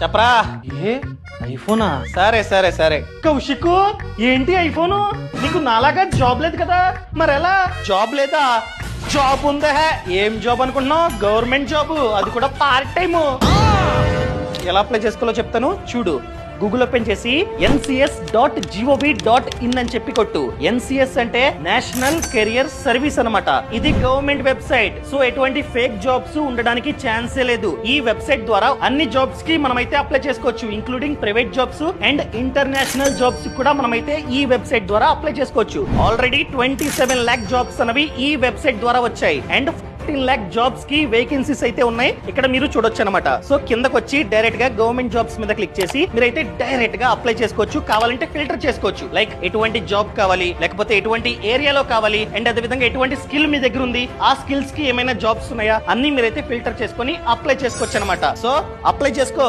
చెప్పరా. ఏ ఐఫోనా? సరే సరే సరే. కౌశిక్ ఏంటి ఐఫోను? నీకు నాలాగా జాబ్ లేదు కదా, మరెలా? జాబ్ లేదా? జాబ్ ఉందా? ఏం జాబ్ అనుకుంటున్నావు? గవర్నమెంట్ జాబ్, అది కూడా పార్ట్ టైమ్. ఎలా అప్లై చేసుకోవాలో చెప్తాను చూడు. గూగుల్ ఓపెన్ చేసి ncs.gov.in అని చెప్పి కొట్టు. NCS అంటే నేషనల్ కెరియర్ సర్వీస్ అన్నమాట. ఇది గవర్నమెంట్ వెబ్సైట్, సో ఎటువంటి ఫేక్ జాబ్స్ ఉండడానికి ఛాన్సే లేదు. ఈ వెబ్సైట్ ద్వారా అన్ని జాబ్స్ కి మనమైతే అప్లై చేసుకోవచ్చు, including private jobs and international jobs కూడా మనమైతే ఈ వెబ్సైట్ ద్వారా అప్లై చేసుకోవచ్చు. ఆల్రెడీ 27 lakh జాబ్స్ అనేవి ఈ వెబ్సైట్ ద్వారా వచ్చాయి అండ్ 15 lakh జాబ్స్ కి వేకెన్సీస్ అయితే ఉన్నాయి. ఇక్కడ మీరు చూడొచ్చు అనమాట. సో కిందకి వచ్చి డైరెక్ట్ గా గవర్నమెంట్ జాబ్స్ మీద క్లిక్ చేసి మీరైతే డైరెక్ట్ గా అప్లై చేసుకోవచ్చు. కావాలంటే ఫిల్టర్ చేసుకోవచ్చు, లైక్ ఎటువంటి జాబ్ కావాలి, లేకపోతే ఎటువంటి ఏరియాలో కావాలి, అండ్ అదే విధంగా ఎటువంటి స్కిల్ మీ దగ్గర ఉంది, ఆ స్కిల్స్ కి ఏమైనా జాబ్స్ ఉన్నాయా అన్ని మీరైతే ఫిల్టర్ చేసుకొని అప్లై చేసుకోవచ్చు అనమాట. సో అప్లై చేసుకో.